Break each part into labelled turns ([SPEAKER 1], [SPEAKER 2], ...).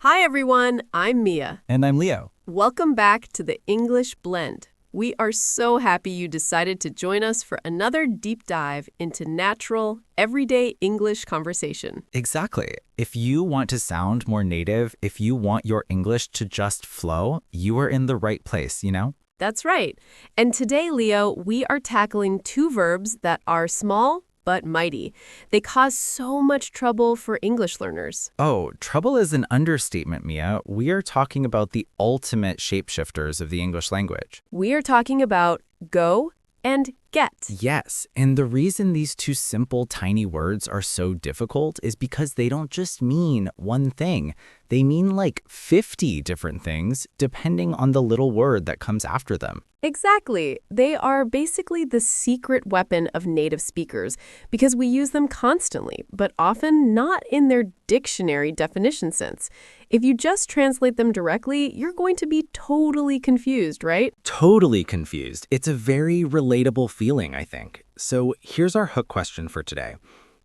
[SPEAKER 1] Hi everyone, I'm Mia.
[SPEAKER 2] And I'm Leo.
[SPEAKER 1] Welcome back to the English Blend. We are so happy you decided to join us for another deep dive into natural, everyday English conversation.
[SPEAKER 2] Exactly. If you want to sound more native, if you want your English to just flow, you are in the right place, you know?
[SPEAKER 1] That's right. And today, Leo, we are tackling two verbs that are small but mighty. They cause so much trouble for English learners.
[SPEAKER 2] Oh, trouble is an understatement, Mia. We are talking about the ultimate shapeshifters of the English language.
[SPEAKER 1] We are talking about go and get.
[SPEAKER 2] Yes, and the reason these two simple, tiny words are so difficult is because they don't just mean one thing. They mean like 50 different things, depending on the little word that comes after them.
[SPEAKER 1] Exactly. They are basically the secret weapon of native speakers because we use them constantly, but often not in their dictionary definition sense. If you just translate them directly, you're going to be totally confused, right?
[SPEAKER 2] Totally confused. It's a very relatable feeling, I think. So here's our hook question for today.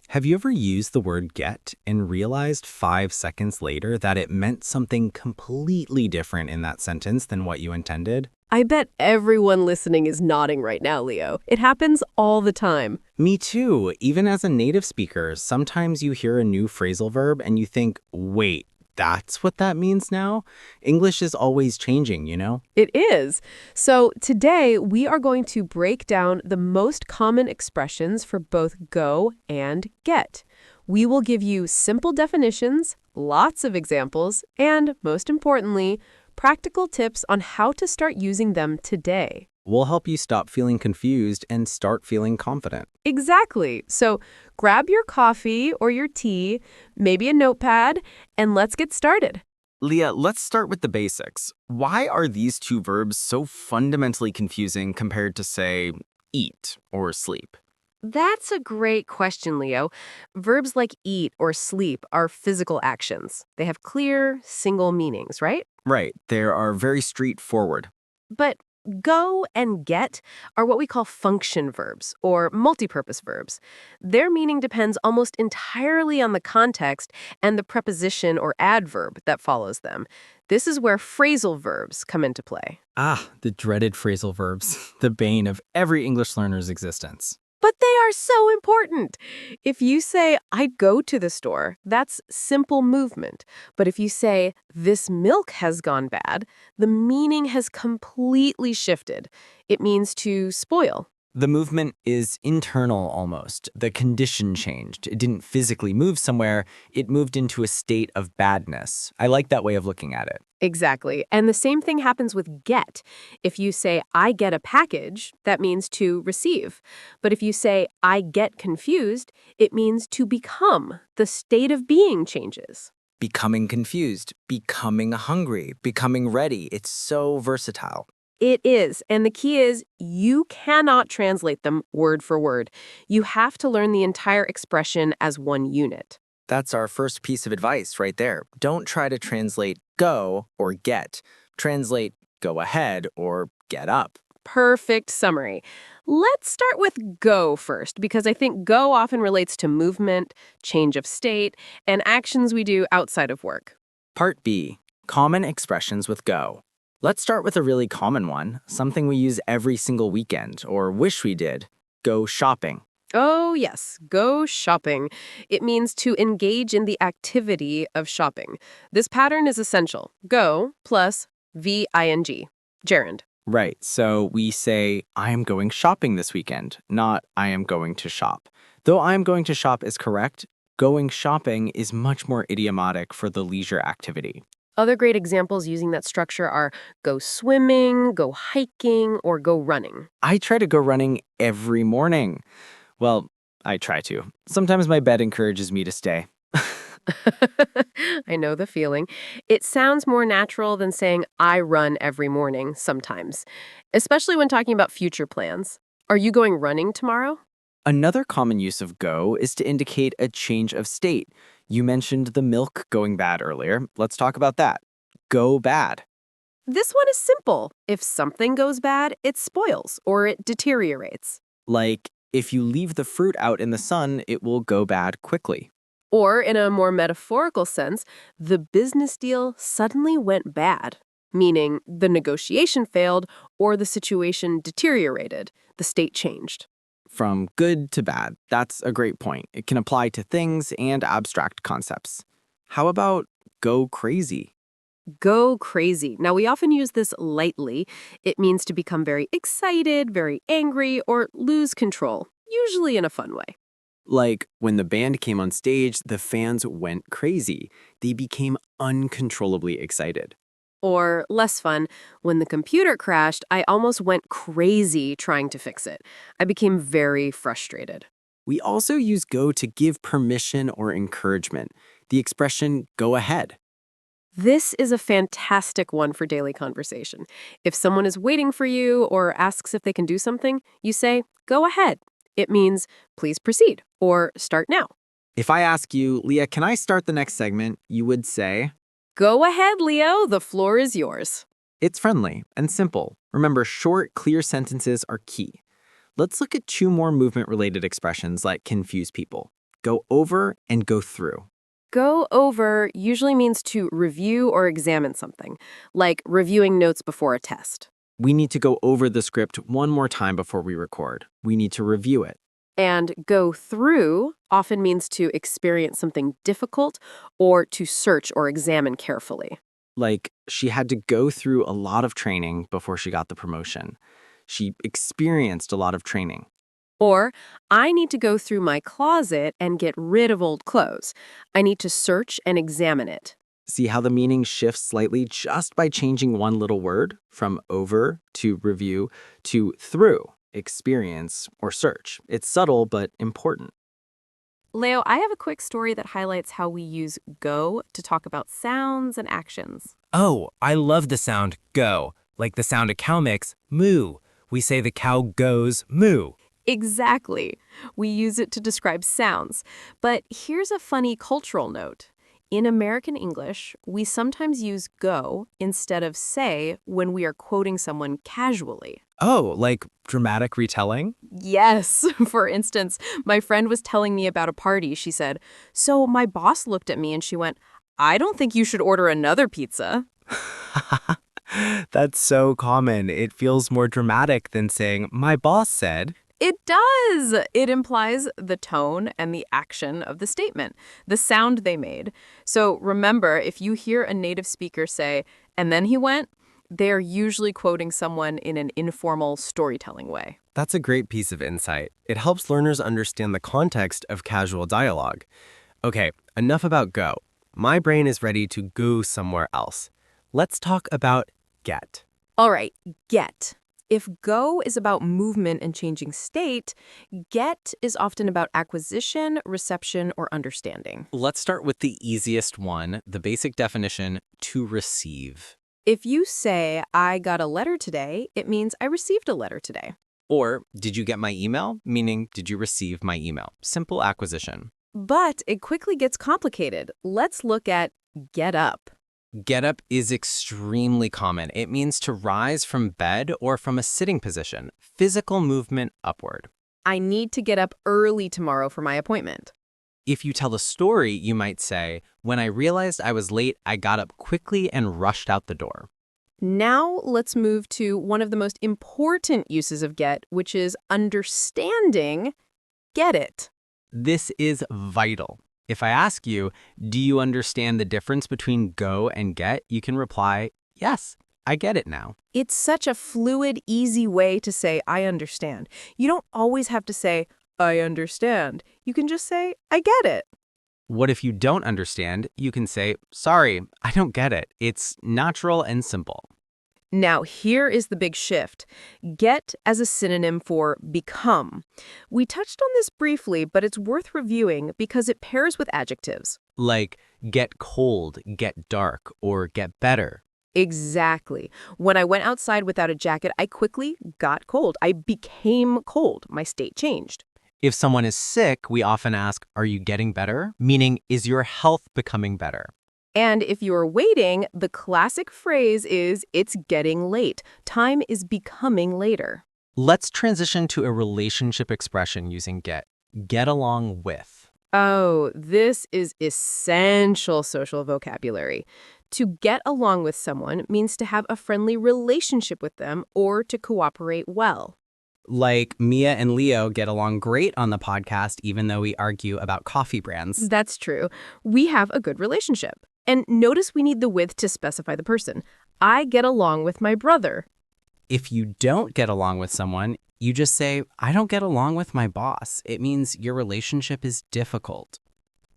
[SPEAKER 2] Have you ever used the word get and realized 5 seconds later that it meant something completely different in that sentence than what you intended?
[SPEAKER 1] I bet everyone listening is nodding right now, Leo. It happens all the time.
[SPEAKER 2] Me too. Even as a native speaker, sometimes you hear a new phrasal verb and you think, wait, that's what that means now? English is always changing, you know?
[SPEAKER 1] It is. So today we are going to break down the most common expressions for both go and get. We will give you simple definitions, lots of examples, and most importantly, practical tips on how to start using them today.
[SPEAKER 2] We'll help you stop feeling confused and start feeling confident.
[SPEAKER 1] Exactly. So grab your coffee or your tea, maybe a notepad, and let's get started.
[SPEAKER 2] Leah, let's start with the basics. Why are these two verbs so fundamentally confusing compared to, say, eat or sleep?
[SPEAKER 1] That's a great question, Leo. Verbs like eat or sleep are physical actions. They have clear, single meanings, right?
[SPEAKER 2] Right, they are very straightforward.
[SPEAKER 1] But go and get are what we call function verbs or multipurpose verbs. Their meaning depends almost entirely on the context and the preposition or adverb that follows them. This is where phrasal verbs come into play.
[SPEAKER 2] Ah, the dreaded phrasal verbs, the bane of every English learner's existence.
[SPEAKER 1] But they are so important. If you say, I'd go to the store, that's simple movement. But if you say, this milk has gone bad, the meaning has completely shifted. It means to spoil.
[SPEAKER 2] The movement is internal almost. The condition changed. It didn't physically move somewhere, it moved into a state of badness. I like that way of looking at it.
[SPEAKER 1] Exactly. And the same thing happens with get. If you say, I get a package, that means to receive. But if you say, I get confused, it means to become. The state of being changes.
[SPEAKER 2] Becoming confused, becoming hungry, becoming ready. It's so versatile.
[SPEAKER 1] It is. And the key is you cannot translate them word for word. You have to learn the entire expression as one unit.
[SPEAKER 2] That's our first piece of advice right there. Don't try to translate go or get. Translate go ahead or get up.
[SPEAKER 1] Perfect summary. Let's start with go first, because I think go often relates to movement, change of state, and actions we do outside of work.
[SPEAKER 2] Part B, common expressions with go. Let's start with a really common one, something we use every single weekend, or wish we did. Go shopping.
[SPEAKER 1] Oh, yes, go shopping. It means to engage in the activity of shopping. This pattern is essential. Go plus V-I-N-G. Gerund.
[SPEAKER 2] Right, so we say, I am going shopping this weekend, not I am going to shop. Though I am going to shop is correct, going shopping is much more idiomatic for the leisure activity.
[SPEAKER 1] Other great examples using that structure are go swimming, go hiking, or go running.
[SPEAKER 2] I try to go running every morning. Well, I try to. Sometimes my bed encourages me to stay.
[SPEAKER 1] I know the feeling. It sounds more natural than saying I run every morning sometimes, especially when talking about future plans. Are you going running tomorrow?
[SPEAKER 2] Another common use of go is to indicate a change of state. You mentioned the milk going bad earlier. Let's talk about that. Go bad.
[SPEAKER 1] This one is simple. If something goes bad, it spoils or it deteriorates.
[SPEAKER 2] Like, if you leave the fruit out in the sun, it will go bad quickly.
[SPEAKER 1] Or in a more metaphorical sense, the business deal suddenly went bad, meaning the negotiation failed or the situation deteriorated, the state changed.
[SPEAKER 3] From good to bad. That's a great point. It can apply to things and abstract concepts. How about go crazy?
[SPEAKER 1] Go crazy. Now, we often use this lightly. It means to become very excited, very angry, or lose control, usually in a fun way.
[SPEAKER 3] Like when the band came on stage, the fans went crazy. They became uncontrollably excited.
[SPEAKER 1] Or less fun, when the computer crashed, I almost went crazy trying to fix it. I became very frustrated.
[SPEAKER 3] We also use go to give permission or encouragement. The expression go ahead.
[SPEAKER 1] This is a fantastic one for daily conversation. If someone is waiting for you or asks if they can do something, you say, go ahead. It means, please proceed, or start now.
[SPEAKER 3] If I ask you, Leah, can I start the next segment? You would say,
[SPEAKER 1] Go ahead, Leo, the floor is yours.
[SPEAKER 3] it's friendly and simple. Remember, short, clear sentences are key. Let's look at two more movement-related expressions like confuse people. Go over and go through.
[SPEAKER 1] Go over usually means to review or examine something, like reviewing notes before a test.
[SPEAKER 3] We need to go over the script one more time before we record. We need to review it.
[SPEAKER 1] And go through often means to experience something difficult or to search or examine carefully.
[SPEAKER 3] Like, she had to go through a lot of training before she got the promotion. She experienced a lot of training.
[SPEAKER 1] Or, I need to go through my closet and get rid of old clothes. I need to search and examine it.
[SPEAKER 3] See how the meaning shifts slightly just by changing one little word from over to review to through, experience, or search. It's subtle but important.
[SPEAKER 1] Leo, I have a quick story that highlights how we use go to talk about sounds and actions.
[SPEAKER 4] Oh, I love the sound go, like the sound a cow makes, moo. We say the cow goes moo.
[SPEAKER 1] Exactly. We use it to describe sounds. But here's a funny cultural note. In American English, we sometimes use go instead of say when we are quoting someone casually.
[SPEAKER 2] Oh, like dramatic retelling?
[SPEAKER 1] Yes. For instance, my friend was telling me about a party. She said, so my boss looked at me and she went, I don't think you should order another pizza.
[SPEAKER 2] That's so common. It feels more dramatic than saying, my boss said.
[SPEAKER 1] It does. It implies the tone and the action of the statement, the sound they made. So remember, if you hear a native speaker say, and then he went, they're usually quoting someone in an informal storytelling way.
[SPEAKER 4] That's a great piece of insight. It helps learners understand the context of casual dialogue. Okay, enough about go. My brain is ready to go somewhere else. Let's talk about get.
[SPEAKER 1] All right, get. If go is about movement and changing state, get is often about acquisition, reception, or understanding.
[SPEAKER 2] Let's start with the easiest one, the basic definition, to receive.
[SPEAKER 1] If you say, I got a letter today, it means I received a letter today.
[SPEAKER 2] Or, did you get my email? Meaning, did you receive my email? Simple acquisition.
[SPEAKER 1] But it quickly gets complicated. Let's look at get up.
[SPEAKER 2] Get up is extremely common. It means to rise from bed or from a sitting position, physical movement upward.
[SPEAKER 1] I need to get up early tomorrow for my appointment.
[SPEAKER 2] If you tell a story, you might say, when I realized I was late, I got up quickly and rushed out the door.
[SPEAKER 1] Now let's move to one of the most important uses of get, which is understanding get it.
[SPEAKER 2] This is vital. If I ask you, do you understand the difference between go and get? You can reply, yes, I get it now.
[SPEAKER 1] It's such a fluid, easy way to say, I understand. You don't always have to say, I understand. You can just say, I get it.
[SPEAKER 2] What if you don't understand? You can say, sorry, I don't get it. It's natural and simple.
[SPEAKER 1] Now, here is the big shift. Get as a synonym for become. We touched on this briefly, but it's worth reviewing because it pairs with adjectives.
[SPEAKER 2] Like get cold, get dark, or get better.
[SPEAKER 1] Exactly. When I went outside without a jacket, I quickly got cold. I became cold. My state changed.
[SPEAKER 2] If someone is sick, we often ask, are you getting better? Meaning, is your health becoming better?
[SPEAKER 1] And if you're waiting, the classic phrase is, it's getting late. Time is becoming later.
[SPEAKER 2] Let's transition to a relationship expression using get. Get along with.
[SPEAKER 1] Oh, this is essential social vocabulary. To get along with someone means to have a friendly relationship with them or to cooperate well.
[SPEAKER 2] Like Mia and Leo get along great on the podcast, even though we argue about coffee brands.
[SPEAKER 1] That's true. We have a good relationship. And notice we need the with to specify the person. I get along with my brother.
[SPEAKER 2] If you don't get along with someone, you just say, I don't get along with my boss. It means your relationship is difficult.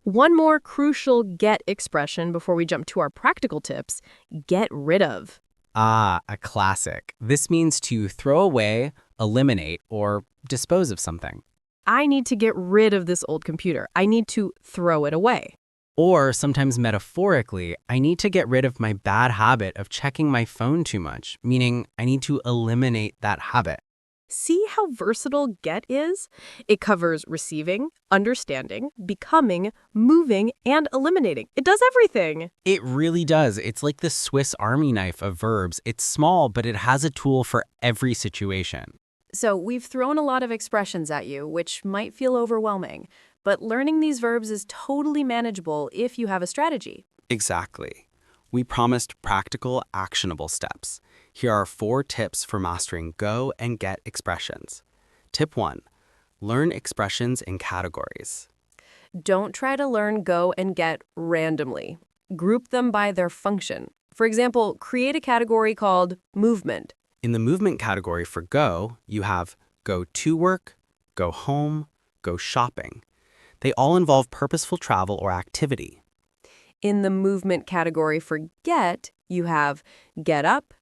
[SPEAKER 1] One more crucial get expression before we jump to our practical tips: get rid of.
[SPEAKER 2] Ah, a classic. This means to throw away, eliminate, or dispose of something.
[SPEAKER 1] I need to get rid of this old computer. I need to throw it away.
[SPEAKER 2] Or sometimes metaphorically, I need to get rid of my bad habit of checking my phone too much, meaning I need to eliminate that habit.
[SPEAKER 1] See how versatile get is? It covers receiving, understanding, becoming, moving, and eliminating. It does everything.
[SPEAKER 2] It really does. It's like the Swiss Army knife of verbs. It's small, but it has a tool for every situation.
[SPEAKER 1] So we've thrown a lot of expressions at you, which might feel overwhelming. But learning these verbs is totally manageable if you have a strategy.
[SPEAKER 3] Exactly. We promised practical, actionable steps. Here are 4 tips for mastering go and get expressions. Tip 1. Learn expressions in categories.
[SPEAKER 1] Don't try to learn go and get randomly. Group them by their function. For example, create a category called movement.
[SPEAKER 3] In the movement category for go, you have go to work, go home, go shopping. They all involve purposeful travel or activity.
[SPEAKER 1] In the movement category for get, you have get up,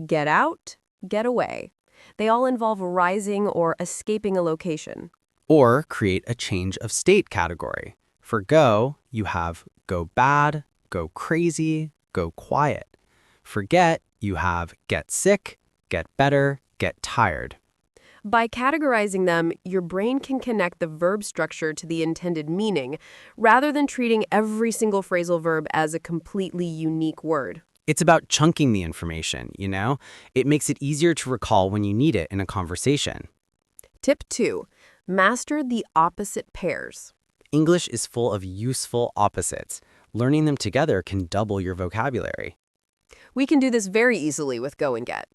[SPEAKER 1] get out, get away. They all involve rising or escaping a location.
[SPEAKER 3] Or create a change of state category. For go, you have go bad, go crazy, go quiet. For get, you have get sick, get better, get tired.
[SPEAKER 1] By categorizing them, your brain can connect the verb structure to the intended meaning, rather than treating every single phrasal verb as a completely unique word.
[SPEAKER 3] It's about chunking the information, you know? It makes it easier to recall when you need it in a conversation.
[SPEAKER 1] Tip 2. Master the opposite pairs.
[SPEAKER 3] English is full of useful opposites. Learning them together can double your vocabulary.
[SPEAKER 1] We can do this very easily with go and get.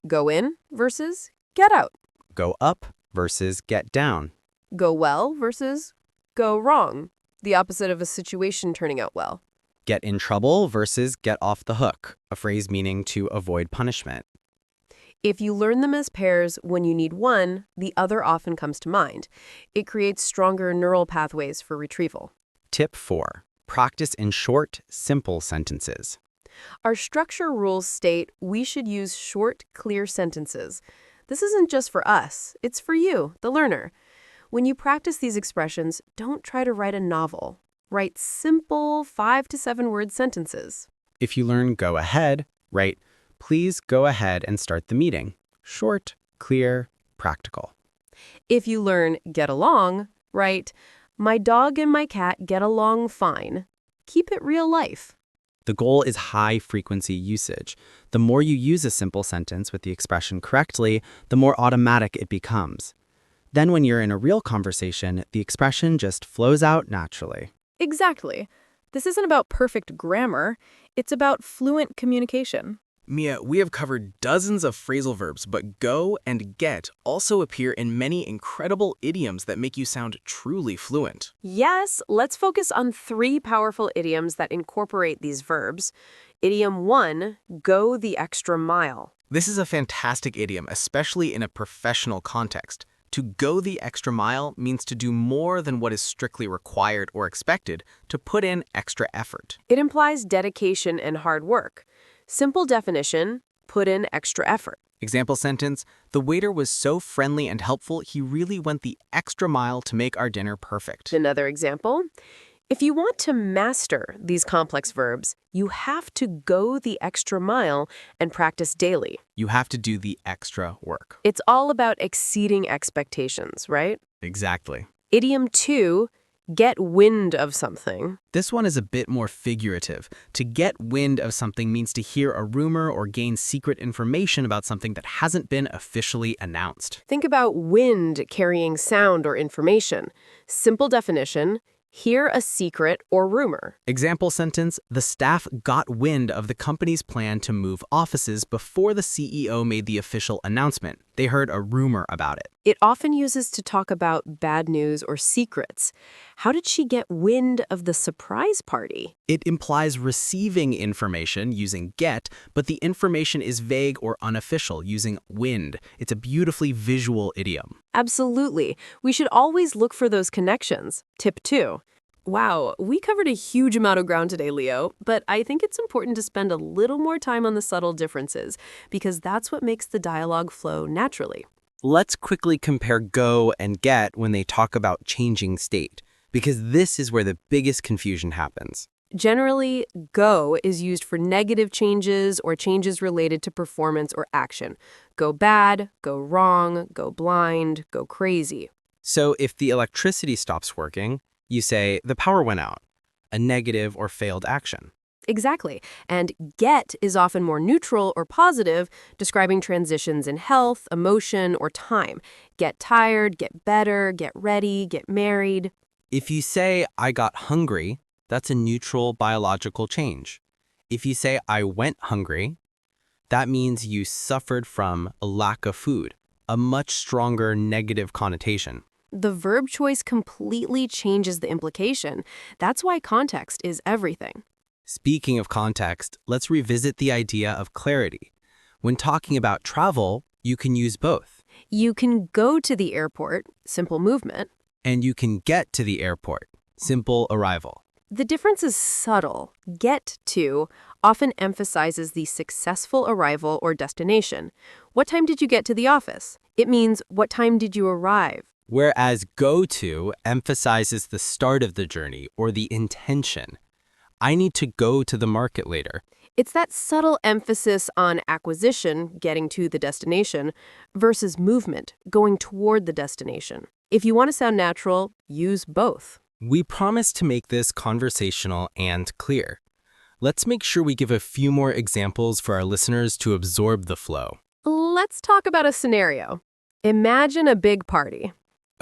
[SPEAKER 1] Go in versus get out.
[SPEAKER 3] Go up versus get down.
[SPEAKER 1] Go well versus go wrong, the opposite of a situation turning out well.
[SPEAKER 3] Get in trouble versus get off the hook, a phrase meaning to avoid punishment.
[SPEAKER 1] If you learn them as pairs, when you need one, the other often comes to mind. It creates stronger neural pathways for retrieval.
[SPEAKER 3] Tip 4. Practice in short, simple sentences.
[SPEAKER 1] Our structure rules state we should use short, clear sentences. This isn't just for us, it's for you, the learner. When you practice these expressions, don't try to write a novel. Write simple 5 to 7 word sentences.
[SPEAKER 3] If you learn go ahead, write, please go ahead and start the meeting. Short, clear, practical.
[SPEAKER 1] If you learn get along, write, my dog and my cat get along fine. Keep it real life.
[SPEAKER 3] The goal is high-frequency usage. The more you use a simple sentence with the expression correctly, the more automatic it becomes. Then when you're in a real conversation, the expression just flows out naturally.
[SPEAKER 1] Exactly. This isn't about perfect grammar. It's about fluent communication.
[SPEAKER 5] Mia, we have covered dozens of phrasal verbs, but go and get also appear in many incredible idioms that make you sound truly fluent.
[SPEAKER 1] Yes, let's focus on 3 powerful idioms that incorporate these verbs. Idiom 1, go the extra mile.
[SPEAKER 5] This is a fantastic idiom, especially in a professional context. To go the extra mile means to do more than what is strictly required or expected, to put in extra effort.
[SPEAKER 1] It implies dedication and hard work. Simple definition, put in extra effort.
[SPEAKER 5] Example sentence, the waiter was so friendly and helpful, he really went the extra mile to make our dinner perfect.
[SPEAKER 1] Another example, if you want to master these complex verbs, you have to go the extra mile and practice daily.
[SPEAKER 5] You have to do the extra work.
[SPEAKER 1] It's all about exceeding expectations, right?
[SPEAKER 5] Exactly.
[SPEAKER 1] Idiom 2, get wind of something.
[SPEAKER 5] This one is a bit more figurative. To get wind of something means to hear a rumor or gain secret information about something that hasn't been officially announced.
[SPEAKER 1] Think about wind carrying sound or information. Simple definition, Hear a secret or rumor.
[SPEAKER 3] Example sentence, the staff got wind of the company's plan to move offices before the CEO made the official announcement. They heard a rumor about it.
[SPEAKER 1] It often uses to talk about bad news or secrets. How did she get wind of the surprise party?
[SPEAKER 3] It implies receiving information using get, but the information is vague or unofficial using wind. It's a beautifully visual idiom.
[SPEAKER 1] Absolutely. We should always look for those connections. Tip 2. Wow, we covered a huge amount of ground today, Leo, but I think it's important to spend a little more time on the subtle differences, because that's what makes the dialogue flow naturally.
[SPEAKER 3] Let's quickly compare go and get when they talk about changing state, because this is where the biggest confusion happens.
[SPEAKER 1] Generally, go is used for negative changes or changes related to performance or action. Go bad, go wrong, go blind, go crazy.
[SPEAKER 3] So if the electricity stops working, you say the power went out, a negative or failed action.
[SPEAKER 1] Exactly. And get is often more neutral or positive, describing transitions in health, emotion, or time. Get tired, get better, get ready, get married.
[SPEAKER 3] If you say I got hungry, that's a neutral biological change. If you say I went hungry, that means you suffered from a lack of food, a much stronger negative connotation.
[SPEAKER 1] The verb choice completely changes the implication. That's why context is everything.
[SPEAKER 3] Speaking of context, let's revisit the idea of clarity. When talking about travel, you can use both.
[SPEAKER 1] You can go to the airport, simple movement.
[SPEAKER 3] And you can get to the airport, simple arrival.
[SPEAKER 1] The difference is subtle. Get to often emphasizes the successful arrival or destination. What time did you get to the office? It means what time did you arrive?
[SPEAKER 3] Whereas go to emphasizes the start of the journey or the intention. I need to go to the market later.
[SPEAKER 1] It's that subtle emphasis on acquisition, getting to the destination, versus movement, going toward the destination. If you want to sound natural, use both.
[SPEAKER 2] We promise to make this conversational and clear. Let's make sure we give a few more examples for our listeners to absorb the flow.
[SPEAKER 1] Let's talk about a scenario. Imagine a big party.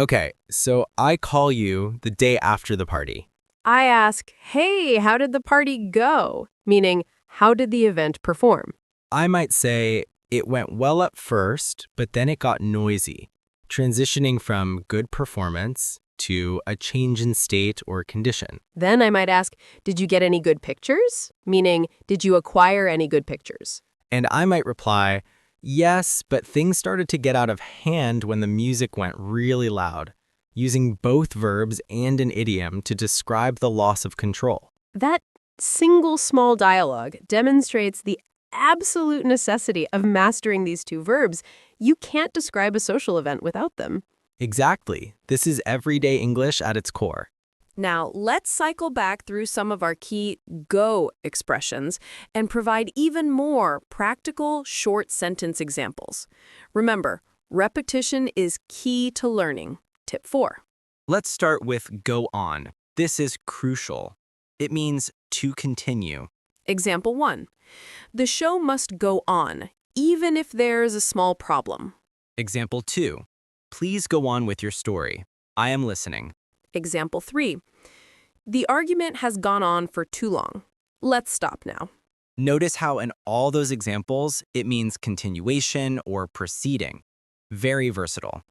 [SPEAKER 2] Okay, so I call you the day after the party.
[SPEAKER 1] I ask, hey, how did the party go? Meaning, how did the event perform?
[SPEAKER 2] I might say, it went well at first, but then it got noisy, transitioning from good performance to a change in state or condition.
[SPEAKER 1] Then I might ask, did you get any good pictures? Meaning, did you acquire any good pictures?
[SPEAKER 2] And I might reply, yes, but things started to get out of hand when the music went really loud, using both verbs and an idiom to describe the loss of control.
[SPEAKER 1] That single small dialogue demonstrates the absolute necessity of mastering these two verbs. You can't describe a social event without them.
[SPEAKER 2] Exactly. This is everyday English at its core.
[SPEAKER 1] Now, let's cycle back through some of our key go expressions and provide even more practical short sentence examples. Remember, repetition is key to learning. Tip 4.
[SPEAKER 3] Let's start with go on. This is crucial. It means to continue.
[SPEAKER 1] Example 1. The show must go on, even if there's a small problem.
[SPEAKER 3] Example 2. Please go on with your story. I am listening.
[SPEAKER 1] Example 3. The argument has gone on for too long. Let's stop now.
[SPEAKER 3] Notice how in all those examples, it means continuation or proceeding. Very versatile.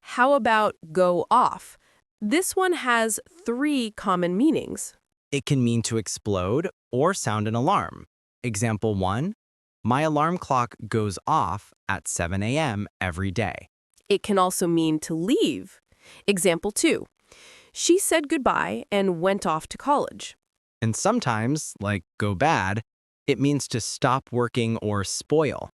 [SPEAKER 1] How about go off? This one has 3 common meanings.
[SPEAKER 3] It can mean to explode or sound an alarm. Example 1. My alarm clock goes off at 7 a.m. every day.
[SPEAKER 1] It can also mean to leave. Example 2. She said goodbye and went off to college.
[SPEAKER 3] And sometimes, like go bad, it means to stop working or spoil.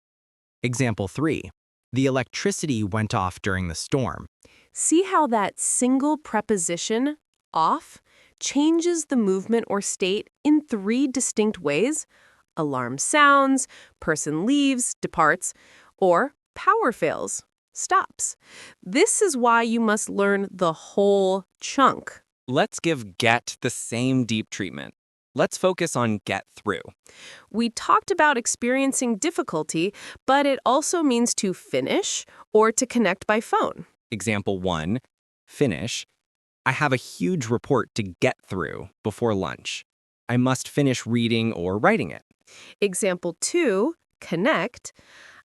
[SPEAKER 3] Example 3. The electricity went off during the storm.
[SPEAKER 1] See how that single preposition, off, changes the movement or state in 3 distinct ways? Alarm sounds, person leaves, departs, or power fails, stops. This is why you must learn the whole chunk.
[SPEAKER 6] Let's give get the same deep treatment. Let's focus on get through.
[SPEAKER 1] We talked about experiencing difficulty, but it also means to finish or to connect by phone.
[SPEAKER 6] Example 1, finish. I have a huge report to get through before lunch. I must finish reading or writing it.
[SPEAKER 1] Example 2, connect.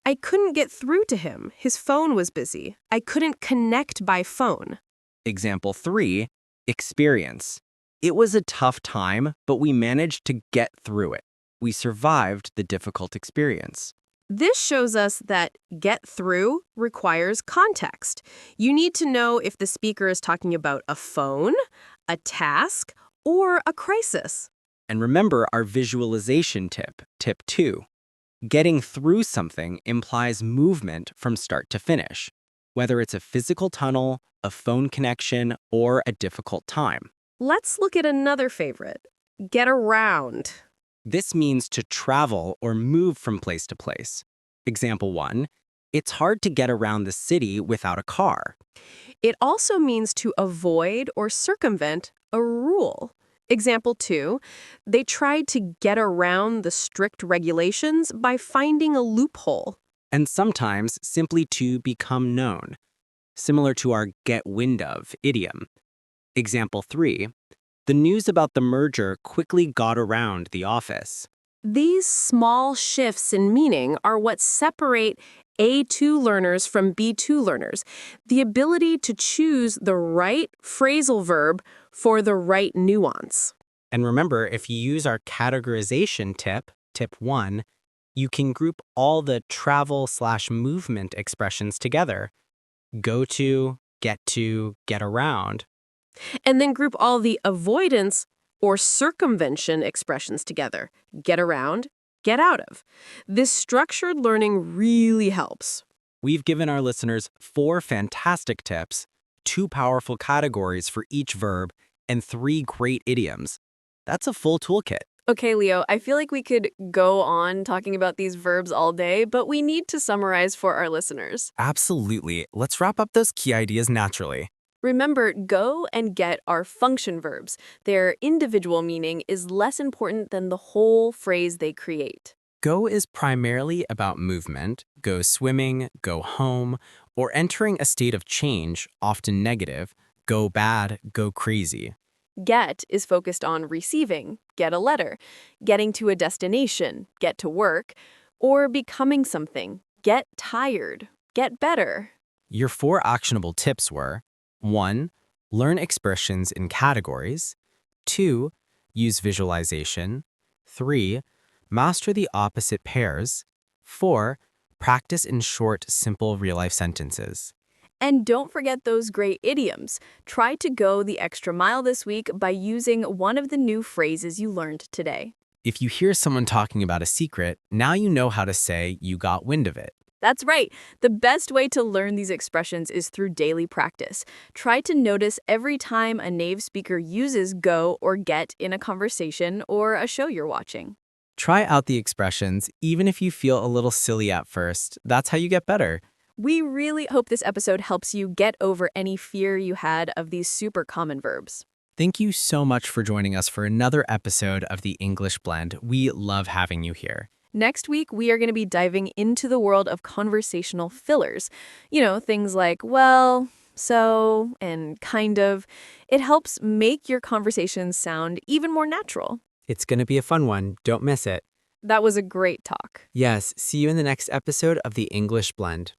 [SPEAKER 1] I couldn't get through to him. His phone was busy. I couldn't connect by phone.
[SPEAKER 6] Example 3, experience. It was a tough time, but we managed to get through it. We survived the difficult experience.
[SPEAKER 1] This shows us that get through requires context. You need to know if the speaker is talking about a phone, a task, or a crisis.
[SPEAKER 6] And remember our visualization tip, tip 2. Getting through something implies movement from start to finish, whether it's a physical tunnel, a phone connection, or a difficult time.
[SPEAKER 1] Let's look at another favorite. Get around.
[SPEAKER 6] This means to travel or move from place to place. Example 1, it's hard to get around the city without a car.
[SPEAKER 1] It also means to avoid or circumvent a rule. Example 2, they tried to get around the strict regulations by finding a loophole.
[SPEAKER 6] And sometimes simply to become known, similar to our get wind of idiom. Example 3, the news about the merger quickly got around the office.
[SPEAKER 1] These small shifts in meaning are what separate A2 learners from B2 learners. The ability to choose the right phrasal verb for the right nuance.
[SPEAKER 3] And remember, if you use our categorization tip, tip 1, you can group all the travel/movement expressions together. Go to, get around.
[SPEAKER 1] And then group all the avoidance or circumvention expressions together. Get around, get out of. This structured learning really helps.
[SPEAKER 3] We've given our listeners 4 fantastic tips, 2 powerful categories for each verb, and 3 great idioms. That's a full toolkit.
[SPEAKER 7] Okay, Leo, I feel like we could go on talking about these verbs all day, but we need to summarize for our listeners.
[SPEAKER 5] Absolutely. Let's wrap up those key ideas naturally.
[SPEAKER 7] Remember, go and get are function verbs. Their individual meaning is less important than the whole phrase they create.
[SPEAKER 5] Go is primarily about movement, go swimming, go home, or entering a state of change, often negative, go bad, go crazy.
[SPEAKER 7] Get is focused on receiving, get a letter, getting to a destination, get to work, or becoming something, get tired, get better.
[SPEAKER 5] Your 4 actionable tips were 1. Learn expressions in categories. 2. Use visualization. 3. Master the opposite pairs. 4. Practice in short, simple real-life sentences.
[SPEAKER 7] And don't forget those great idioms. Try to go the extra mile this week by using one of the new phrases you learned today.
[SPEAKER 5] If you hear someone talking about a secret, now you know how to say you got wind of it.
[SPEAKER 7] That's right. The best way to learn these expressions is through daily practice. Try to notice every time a native speaker uses go or get in a conversation or a show you're watching.
[SPEAKER 5] Try out the expressions, even if you feel a little silly at first. That's how you get better.
[SPEAKER 7] We really hope this episode helps you get over any fear you had of these super common verbs.
[SPEAKER 5] Thank you so much for joining us for another episode of the English Blend. We love having you here.
[SPEAKER 7] Next week, we are going to be diving into the world of conversational fillers. You know, things like, well, so, and kind of. It helps make your conversations sound even more natural.
[SPEAKER 3] It's going to be a fun one. Don't miss it.
[SPEAKER 7] That was a great talk.
[SPEAKER 3] Yes, see you in the next episode of the English Blend.